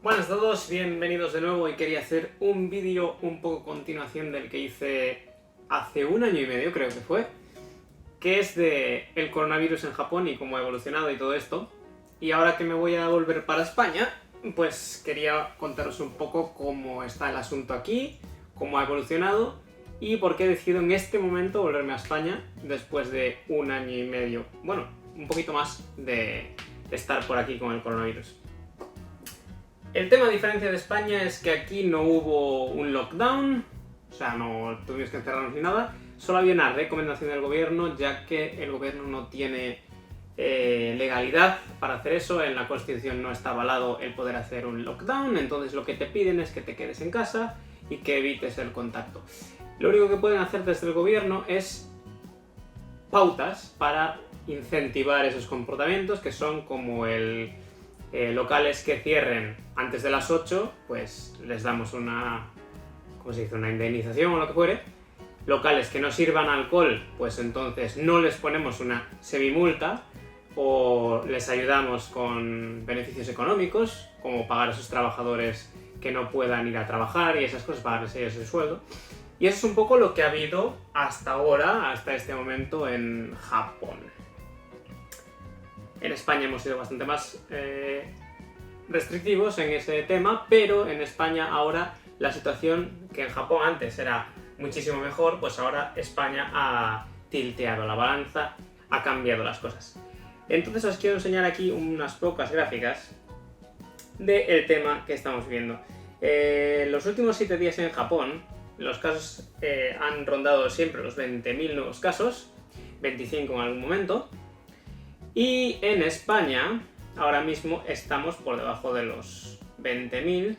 Buenas a todos, bienvenidos de nuevo y quería hacer un vídeo un poco continuación del que hice hace un año y medio, creo que fue, que es de el coronavirus en Japón y cómo ha evolucionado y todo esto. Y ahora que me voy a volver para España, pues quería contaros un poco cómo está el asunto aquí, cómo ha evolucionado y por qué he decidido en este momento volverme a España después de un año y medio, bueno, un poquito más de estar por aquí con el coronavirus. El tema, a diferencia de España, es que aquí no hubo un lockdown, o sea, no tuvimos que encerrarnos ni nada, solo había una recomendación del gobierno, ya que el gobierno no tiene legalidad para hacer eso, en la Constitución no está avalado el poder hacer un lockdown, entonces lo que te piden es que te quedes en casa y que evites el contacto. Lo único que pueden hacer desde el gobierno es pautas para incentivar esos comportamientos, que son como locales que cierren antes de las 8, pues les damos una indemnización o lo que fuere. Locales que no sirvan alcohol, pues entonces no les ponemos una semimulta o les ayudamos con beneficios económicos, como pagar a sus trabajadores que no puedan ir a trabajar y esas cosas, pagarles ellos el sueldo. Y eso es un poco lo que ha habido hasta ahora, hasta este momento en Japón. En España hemos sido bastante más restrictivos en ese tema, pero en España ahora la situación, que en Japón antes era muchísimo mejor, pues ahora España ha tilteado la balanza, ha cambiado las cosas. Entonces os quiero enseñar aquí unas pocas gráficas del tema que estamos viendo. Los últimos 7 días en Japón, los casos han rondado siempre los 20.000 nuevos casos, 25 en algún momento. Y en España, ahora mismo estamos por debajo de los 20.000,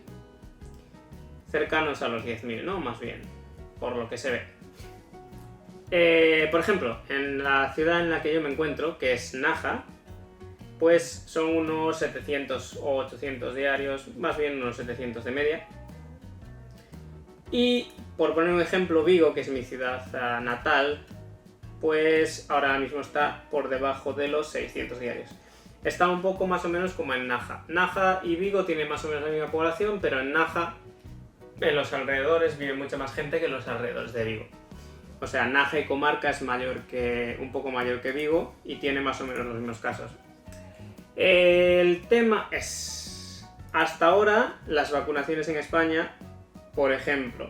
cercanos a los 10.000, ¿no? Más bien, por lo que se ve. Por ejemplo, en la ciudad en la que yo me encuentro, que es Naha, pues son unos 700 o 800 diarios, más bien unos 700 de media. Y, por poner un ejemplo, Vigo, que es mi ciudad natal, pues ahora mismo está por debajo de los 600 diarios. Está un poco más o menos como en Naha. Naha y Vigo tienen más o menos la misma población, pero en Naha, en los alrededores, vive mucha más gente que en los alrededores de Vigo. O sea, Naha y comarca es un poco mayor que Vigo y tiene más o menos los mismos casos. El tema es, hasta ahora, las vacunaciones en España, por ejemplo,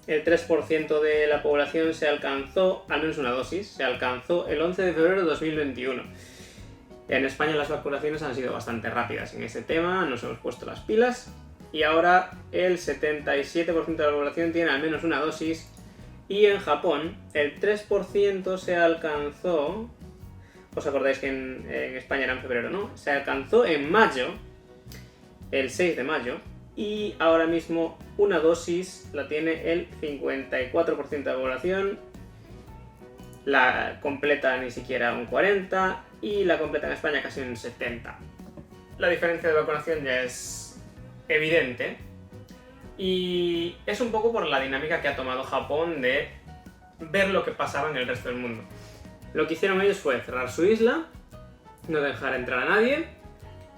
el 3% de la población se alcanzó, al menos una dosis, se alcanzó el 11 de febrero de 2021. En España las vacunaciones han sido bastante rápidas en ese tema, nos hemos puesto las pilas y ahora el 77% de la población tiene al menos una dosis y en Japón el 3% se alcanzó, os acordáis que en España era en febrero, ¿no? Se alcanzó en mayo, el 6 de mayo, y ahora mismo una dosis la tiene el 54% de la población, la completa ni siquiera un 40% y la completa en España casi un 70%. La diferencia de vacunación ya es evidente y es un poco por la dinámica que ha tomado Japón de ver lo que pasaba en el resto del mundo. Lo que hicieron ellos fue cerrar su isla, no dejar entrar a nadie,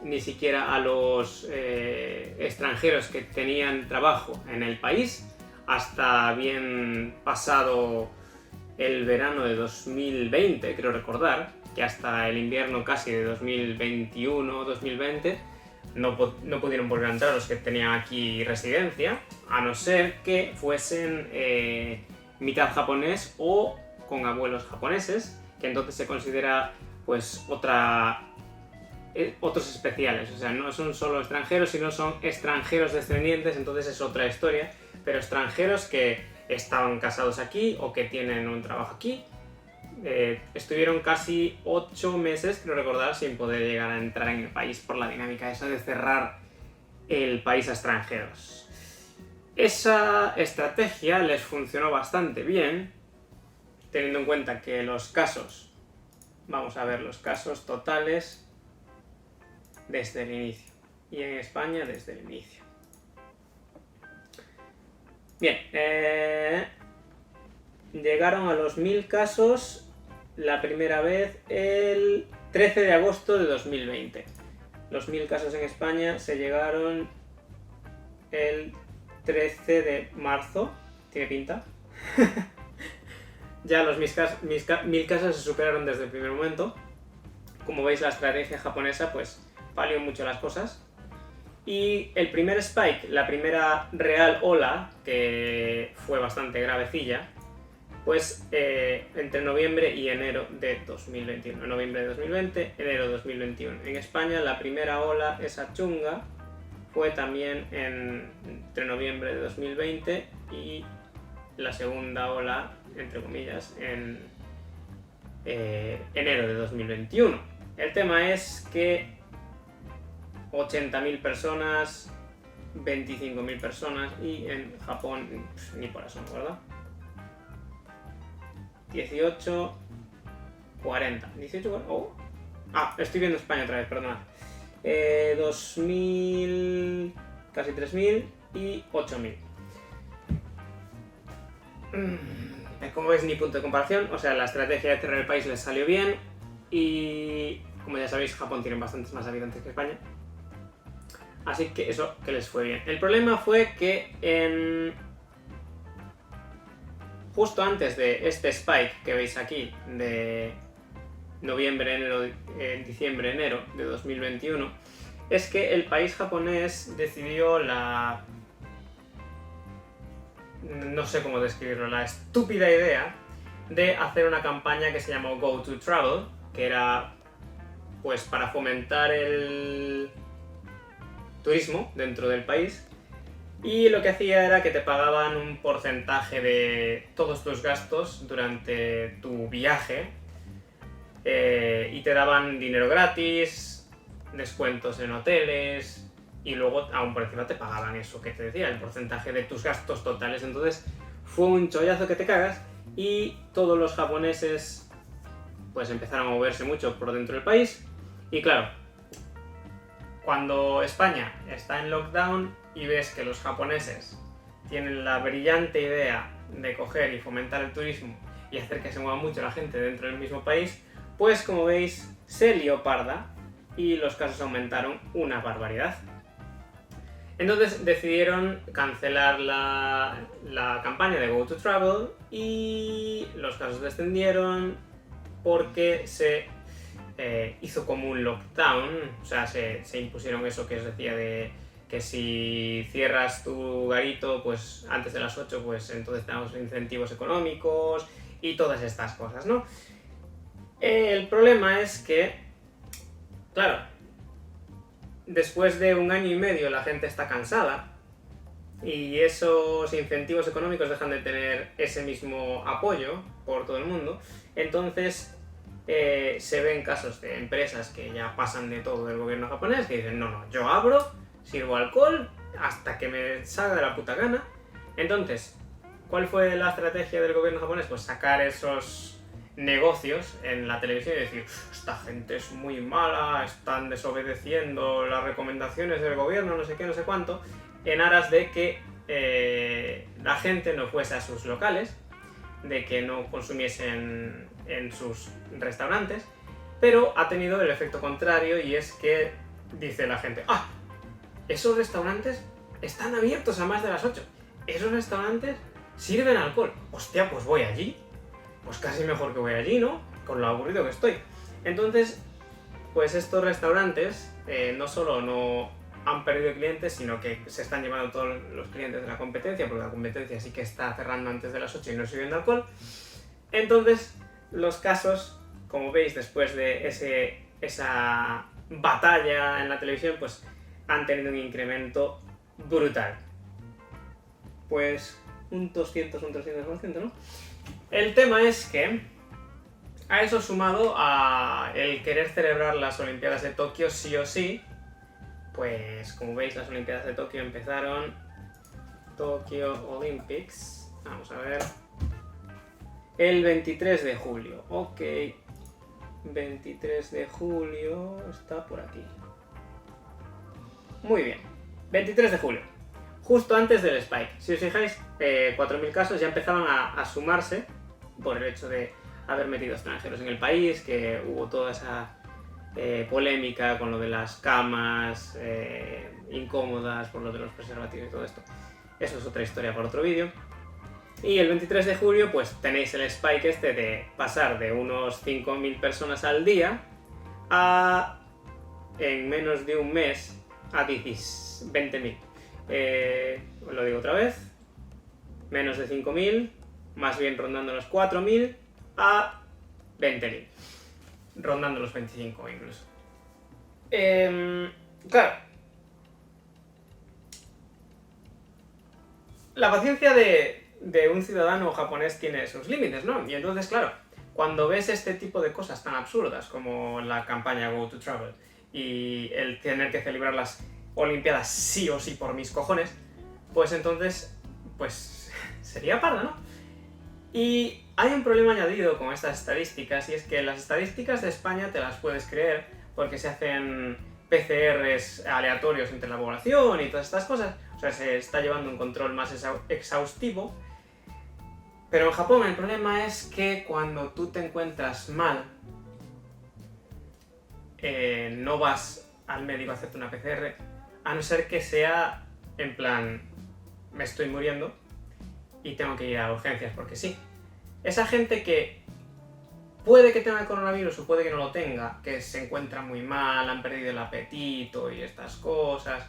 ni siquiera a los extranjeros que tenían trabajo en el país, hasta bien pasado el verano de 2020, creo recordar, que hasta el invierno casi de 2021-2020 no pudieron volver a entrar los que tenían aquí residencia, a no ser que fuesen mitad japonés o con abuelos japoneses, que entonces se considera pues otros especiales, o sea, no son solo extranjeros, sino son extranjeros descendientes, entonces es otra historia, pero extranjeros que estaban casados aquí o que tienen un trabajo aquí, estuvieron casi 8 meses, creo recordar, sin poder llegar a entrar en el país por la dinámica esa de cerrar el país a extranjeros. Esa estrategia les funcionó bastante bien, teniendo en cuenta que los casos, vamos a ver los casos totales desde el inicio, y en España desde el inicio. Bien, llegaron a los 1000 casos la primera vez el 13 de agosto de 2020. los 1000 casos en España se llegaron el 13 de marzo, tiene pinta. Ya los 1000 casos se superaron desde el primer momento. Como veis, la estrategia japonesa pues palió mucho las cosas. Y el primer spike, la primera real ola, que fue bastante gravecilla, pues entre noviembre y enero de 2021. Noviembre de 2020, enero de 2021. En España la primera ola, esa chunga, fue también entre noviembre de 2020 y la segunda ola, entre comillas, en enero de 2021. El tema es que 80.000 personas, 25.000 personas y en Japón ni por eso, ¿verdad? 18, 40. 18, 40. Oh. Ah, estoy viendo España otra vez, perdonad. 2.000, casi 3.000 y 8.000. Como veis, ni punto de comparación. O sea, la estrategia de cerrar el país les salió bien. Y como ya sabéis, Japón tiene bastantes más habitantes que España. Así que eso que les fue bien. El problema fue que justo antes de este spike que veis aquí, de noviembre, enero, diciembre, enero de 2021, es que el país japonés decidió no sé cómo describirlo, la estúpida idea de hacer una campaña que se llamó Go to Travel, que era pues para fomentar el turismo dentro del país, y lo que hacía era que te pagaban un porcentaje de todos tus gastos durante tu viaje y te daban dinero gratis, descuentos en hoteles y luego aún por encima te pagaban eso que te decía, el porcentaje de tus gastos totales. Entonces fue un chollazo que te cagas y todos los japoneses pues empezaron a moverse mucho por dentro del país. Y claro, cuando España está en lockdown y ves que los japoneses tienen la brillante idea de coger y fomentar el turismo y hacer que se mueva mucho la gente dentro del mismo país, pues como veis se lió parda y los casos aumentaron una barbaridad. Entonces decidieron cancelar la campaña de Go to Travel y los casos descendieron porque se hizo como un lockdown, o sea, se impusieron eso que os decía de que si cierras tu garito pues antes de las 8, pues entonces te damos incentivos económicos y todas estas cosas, ¿no? El problema es que, claro, después de 1 año y medio la gente está cansada y esos incentivos económicos dejan de tener ese mismo apoyo por todo el mundo. Entonces se ven casos de empresas que ya pasan de todo del gobierno japonés, que dicen no, yo abro, sirvo alcohol hasta que me salga de la puta gana. Entonces, ¿cuál fue la estrategia del gobierno japonés? Pues sacar esos negocios en la televisión y decir esta gente es muy mala, están desobedeciendo las recomendaciones del gobierno, no sé qué, no sé cuánto, en aras de que la gente no fuese a sus locales, de que no consumiesen en sus restaurantes, pero ha tenido el efecto contrario y es que dice la gente, esos restaurantes están abiertos a más de las 8, esos restaurantes sirven alcohol, hostia, pues voy allí. Pues casi mejor que voy allí, ¿no? Con lo aburrido que estoy. Entonces, pues estos restaurantes no solo no han perdido clientes, sino que se están llevando todos los clientes de la competencia, porque la competencia sí que está cerrando antes de las 8 y no sirviendo alcohol. Entonces, los casos, como veis, después de esa batalla en la televisión, pues han tenido un incremento brutal. Pues un 200, un 300%, ¿no? El tema es que a eso sumado a el querer celebrar las Olimpiadas de Tokio sí o sí, pues como veis las Olimpiadas de Tokio empezaron, Tokyo Olympics, vamos a ver, el 23 de julio, ok, 23 de julio está por aquí, muy bien, 23 de julio, justo antes del spike. Si os fijáis, 4.000 casos ya empezaban a sumarse por el hecho de haber metido extranjeros en el país, que hubo toda polémica con lo de las camas incómodas por lo de los preservativos y todo esto. Eso es otra historia para otro vídeo. Y el 23 de julio pues tenéis el spike este de pasar de unos 5.000 personas al día a, en menos de un mes, a 20.000. Lo digo otra vez, menos de 5.000, más bien rondando los 4.000 a 20.000, rondando los 25 incluso. Claro, la paciencia de un ciudadano japonés tiene sus límites, ¿no? Y entonces, claro, cuando ves este tipo de cosas tan absurdas como la campaña Go to Travel y el tener que celebrar las Olimpiadas sí o sí por mis cojones, pues entonces, pues sería parda, ¿no? Y hay un problema añadido con estas estadísticas, y es que las estadísticas de España te las puedes creer porque se hacen PCRs aleatorios entre la población y todas estas cosas, o sea, se está llevando un control más exhaustivo. Pero en Japón el problema es que cuando tú te encuentras mal, no vas al médico a hacerte una PCR, a no ser que sea en plan, me estoy muriendo y tengo que ir a urgencias porque sí. Esa gente que puede que tenga el coronavirus o puede que no lo tenga, que se encuentra muy mal, han perdido el apetito y estas cosas,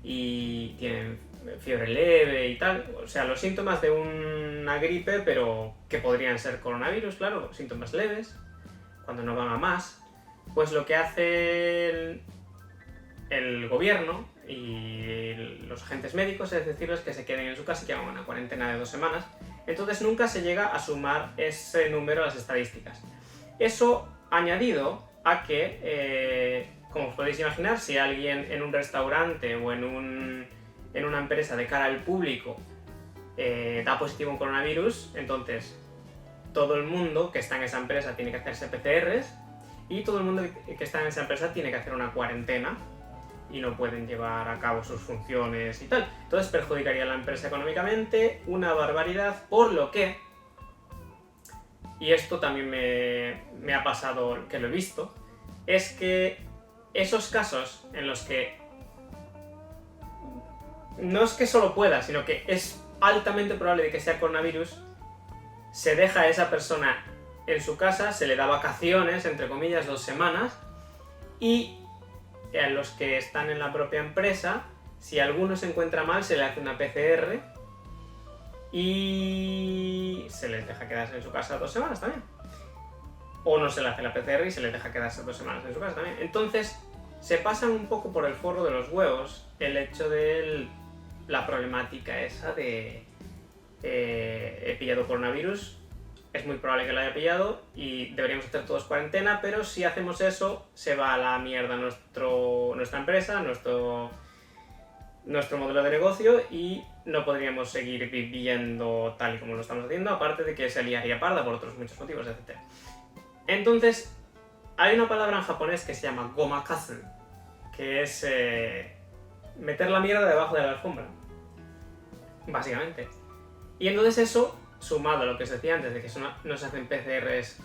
y tienen fiebre leve y tal, o sea, los síntomas de una gripe, pero que podrían ser coronavirus, claro, síntomas leves, cuando no van a más, pues lo que hace el gobierno y los agentes médicos es decirles que se queden en su casa y que hagan una cuarentena de 2 semanas. Entonces nunca se llega a sumar ese número a las estadísticas. Eso añadido a que, como os podéis imaginar, si alguien en un restaurante o en una empresa de cara al público da positivo en coronavirus, entonces todo el mundo que está en esa empresa tiene que hacerse PCRs y todo el mundo que está en esa empresa tiene que hacer una cuarentena y no pueden llevar a cabo sus funciones y tal. Entonces perjudicaría a la empresa económicamente una barbaridad, por lo que, y esto también me ha pasado, que lo he visto, es que esos casos en los que no es que solo pueda, sino que es altamente probable de que sea coronavirus, se deja a esa persona en su casa, se le da vacaciones, entre comillas, 2 semanas, y a los que están en la propia empresa, si alguno se encuentra mal, se le hace una PCR y se les deja quedarse en su casa 2 semanas también. O no se le hace la PCR y se les deja quedarse 2 semanas en su casa también. Entonces, se pasan un poco por el forro de los huevos el hecho de la problemática esa de he pillado coronavirus, es muy probable que lo haya pillado y deberíamos hacer todos cuarentena, pero si hacemos eso, se va a la mierda nuestra empresa, nuestro modelo de negocio y no podríamos seguir viviendo tal y como lo estamos haciendo, aparte de que se liaría parda por otros muchos motivos, etc. Entonces, hay una palabra en japonés que se llama gomakazu, que es meter la mierda debajo de la alfombra, básicamente. Y entonces eso, sumado a lo que os decía antes, de que no se hacen PCRs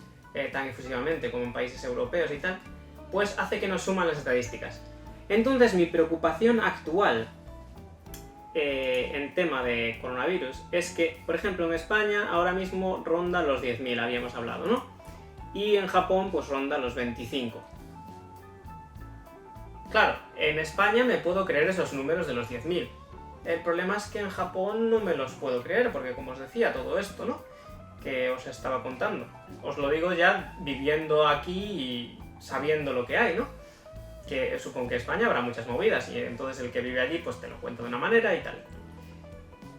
tan efusivamente como en países europeos y tal, pues hace que nos suman las estadísticas. Entonces mi preocupación actual en tema de coronavirus es que, por ejemplo, en España ahora mismo ronda los 10.000, habíamos hablado, ¿no? Y en Japón pues ronda los 25. Claro, en España me puedo creer esos números de los 10.000. El problema es que en Japón no me los puedo creer, porque como os decía, todo esto, ¿no?, que os estaba contando, os lo digo ya viviendo aquí y sabiendo lo que hay, ¿no? Que supongo que en España habrá muchas movidas y entonces el que vive allí pues te lo cuento de una manera y tal.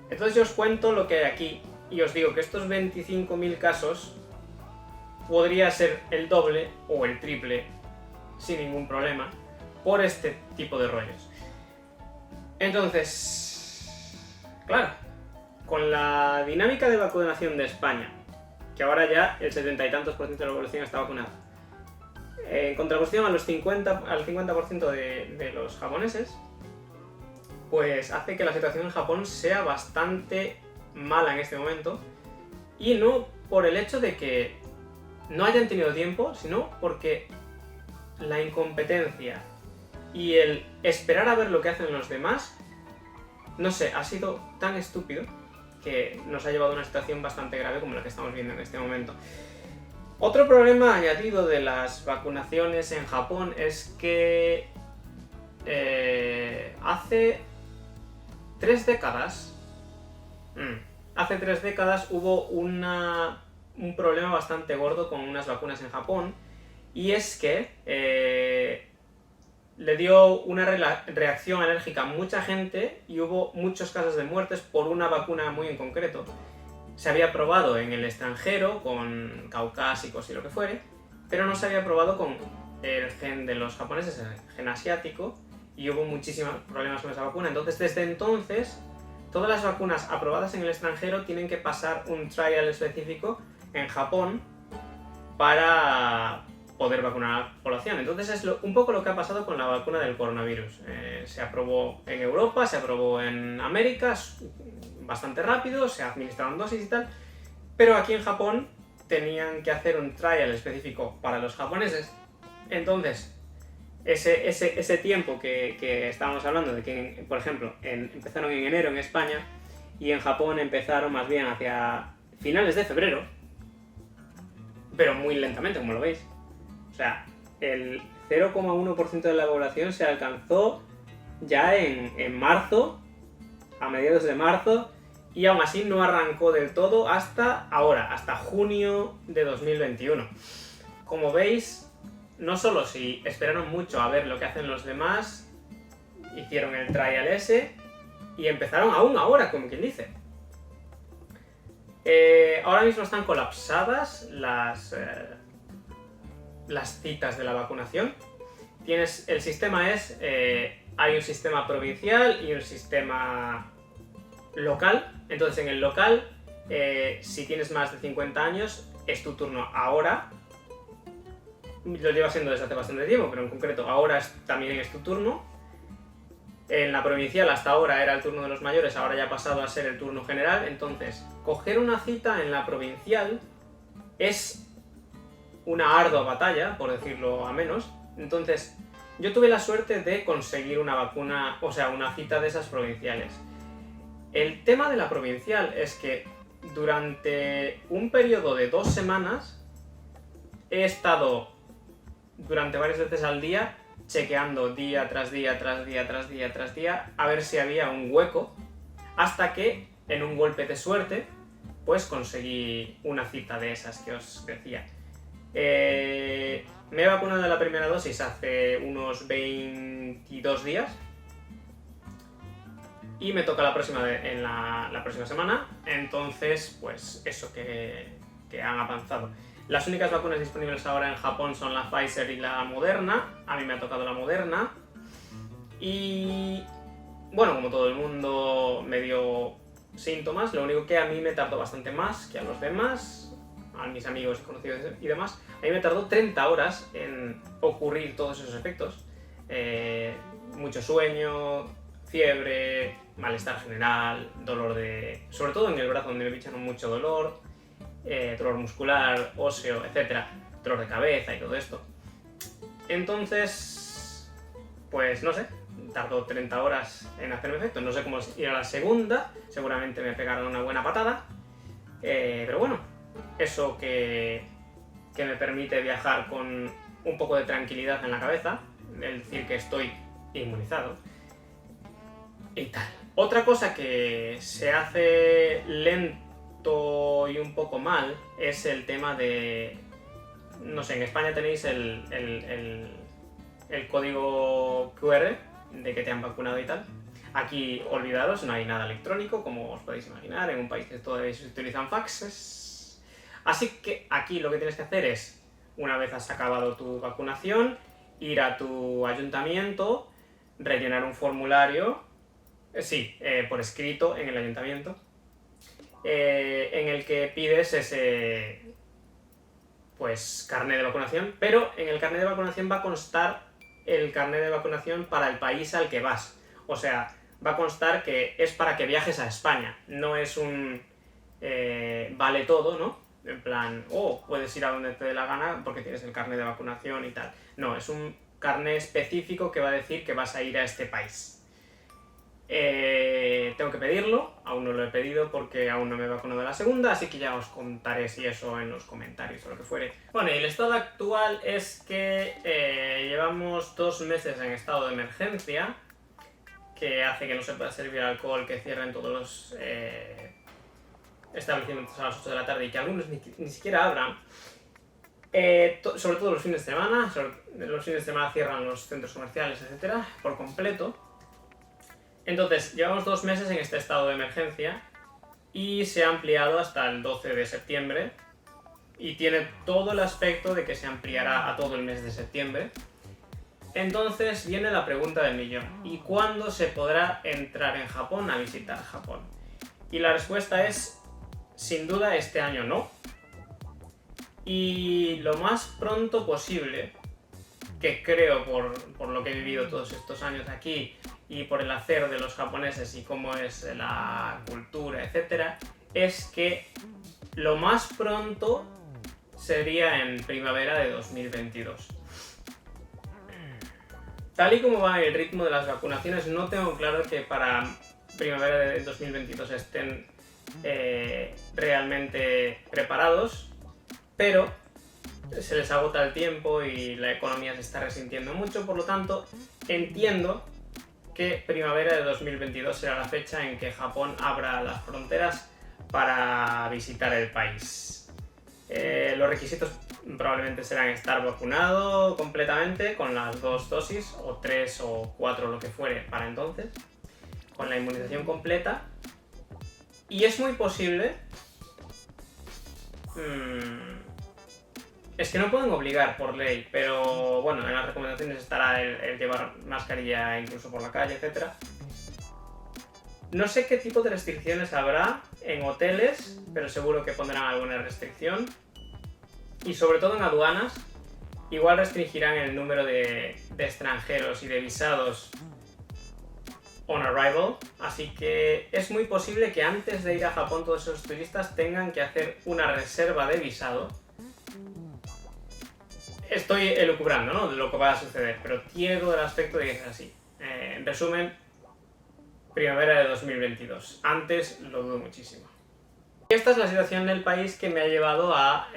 Entonces yo os cuento lo que hay aquí y os digo que estos 25.000 casos podría ser el doble o el triple sin ningún problema por este tipo de rollos. Entonces, claro, con la dinámica de vacunación de España, que ahora ya el 70 y tantos % de la población está vacunada, en contraposición al 50% de los japoneses, pues hace que la situación en Japón sea bastante mala en este momento, y no por el hecho de que no hayan tenido tiempo, sino porque la incompetencia y el esperar a ver lo que hacen los demás, no sé, ha sido tan estúpido que nos ha llevado a una situación bastante grave como la que estamos viendo en este momento. Otro problema añadido de las vacunaciones en Japón es que hace 3 décadas hubo un problema bastante gordo con unas vacunas en Japón, y es que le dio una reacción alérgica a mucha gente y hubo muchos casos de muertes por una vacuna muy en concreto. Se había probado en el extranjero con caucásicos y lo que fuere, pero no se había probado con el gen de los japoneses, el gen asiático, y hubo muchísimos problemas con esa vacuna. Entonces, desde entonces, todas las vacunas aprobadas en el extranjero tienen que pasar un trial específico en Japón para poder vacunar a la población. Entonces es un poco lo que ha pasado con la vacuna del coronavirus. Se aprobó en Europa, se aprobó en América bastante rápido, se administraron dosis y tal, pero aquí en Japón tenían que hacer un trial específico para los japoneses. Entonces, ese tiempo que estábamos hablando de que, por ejemplo, empezaron en enero en España y en Japón empezaron más bien hacia finales de febrero, pero muy lentamente, como lo veis. O sea, el 0,1% de la población se alcanzó ya en marzo, a mediados de marzo, y aún así no arrancó del todo hasta ahora, hasta junio de 2021. Como veis, no solo si esperaron mucho a ver lo que hacen los demás, hicieron el trial ese y empezaron aún ahora, como quien dice. Ahora mismo están colapsadas las citas de la vacunación. El sistema es, hay un sistema provincial y un sistema local. Entonces en el local, si tienes más de 50 años, es tu turno ahora. Lo lleva siendo desde hace bastante tiempo, pero en concreto ahora también es tu turno. En la provincial hasta ahora era el turno de los mayores, ahora ya ha pasado a ser el turno general. Entonces, coger una cita en la provincial es una ardua batalla, por decirlo a menos. Entonces, yo tuve la suerte de conseguir una vacuna, o sea, una cita de esas provinciales. El tema de la provincial es que durante un periodo de 2 semanas he estado durante varias veces al día chequeando día tras día, tras día, tras día, tras día, a ver si había un hueco, hasta que, en un golpe de suerte, pues conseguí una cita de esas que os decía. Me he vacunado de la primera dosis hace unos 22 días y me toca la próxima la próxima semana. Entonces, pues eso, que han avanzado. Las únicas vacunas disponibles ahora en Japón son la Pfizer y la Moderna. A mí me ha tocado la Moderna. Y bueno, como todo el mundo me dio síntomas. Lo único que a mí me tardó bastante más que a los demás, a mis amigos conocidos y demás. A mí me tardó 30 horas en ocurrir todos esos efectos. Mucho sueño, fiebre, malestar general, dolor sobre todo en el brazo, donde me pincharon mucho dolor. Dolor muscular, óseo, etc. Dolor de cabeza y todo esto. Entonces, pues no sé, tardó 30 horas en hacerme efecto. No sé cómo ir a la segunda, seguramente me pegaron una buena patada. Pero bueno, eso que me permite viajar con un poco de tranquilidad en la cabeza, el decir que estoy inmunizado y tal. Otra cosa que se hace lento y un poco mal es el tema de, no sé, en España tenéis el código QR de que te han vacunado y tal. Aquí, olvidaros, no hay nada electrónico, como os podéis imaginar, en un país que todavía se utilizan faxes. Así que aquí lo que tienes que hacer es, una vez has acabado tu vacunación, ir a tu ayuntamiento, rellenar un formulario, por escrito en el ayuntamiento, en el que pides ese carnet de vacunación, pero en el carnet de vacunación va a constar el carnet de vacunación para el país al que vas. O sea, va a constar que es para que viajes a España, no es un vale todo, ¿no? en plan, oh, puedes ir a donde te dé la gana porque tienes el carnet de vacunación y tal. No, es un carnet específico que va a decir que vas a ir a este país. Tengo que pedirlo, aún no lo he pedido porque aún no me he vacunado de la segunda, así que ya os contaré si eso en los comentarios o lo que fuere. Bueno, y el estado actual es que llevamos 2 meses en estado de emergencia, que hace que no se pueda servir alcohol, que cierren todos los establecimientos a las 8 de la tarde y que algunos ni siquiera abran. Sobre todo los fines de semana, los fines de semana cierran los centros comerciales, etcétera, por completo. Entonces, llevamos 2 meses en este estado de emergencia y se ha ampliado hasta el 12 de septiembre y tiene todo el aspecto de que se ampliará a todo el mes de septiembre. Entonces viene la pregunta del millón: ¿y cuándo se podrá entrar en Japón a visitar Japón? Y la respuesta es, sin duda, este año no. Y lo más pronto posible, que creo por lo que he vivido todos estos años aquí y por el hacer de los japoneses y cómo es la cultura, etcétera, es que lo más pronto sería en primavera de 2022. Tal y como va el ritmo de las vacunaciones, no tengo claro que para primavera de 2022 estén realmente preparados, pero se les agota el tiempo y la economía se está resintiendo mucho, por lo tanto entiendo que primavera de 2022 será la fecha en que Japón abra las fronteras para visitar el país. Los requisitos probablemente serán estar vacunado completamente con las 2 dosis, o 3 o 4, lo que fuere para entonces, con la inmunización completa. Y es muy posible... Es que no pueden obligar por ley, pero bueno, en las recomendaciones estará el llevar mascarilla incluso por la calle, etc. No sé qué tipo de restricciones habrá en hoteles, pero seguro que pondrán alguna restricción. Y sobre todo en aduanas, igual restringirán el número de extranjeros y de visados on arrival, así que es muy posible que antes de ir a Japón todos esos turistas tengan que hacer una reserva de visado. Estoy elucubrando, ¿no?, de lo que va a suceder, pero tiene todo el aspecto de que es así. En resumen, primavera de 2022. Antes lo dudo muchísimo. Y esta es la situación del país que me ha llevado a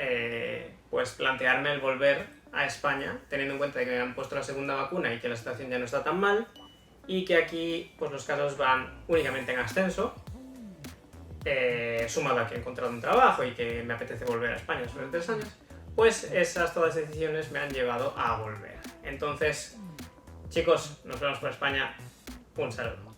pues plantearme el volver a España, teniendo en cuenta que me han puesto la segunda vacuna y que la situación ya no está tan mal, y que aquí pues los casos van únicamente en ascenso, sumado a que he encontrado un trabajo y que me apetece volver a España después de 3 años. Pues todas esas decisiones me han llevado a volver. Entonces, chicos, nos vemos por España. Un saludo.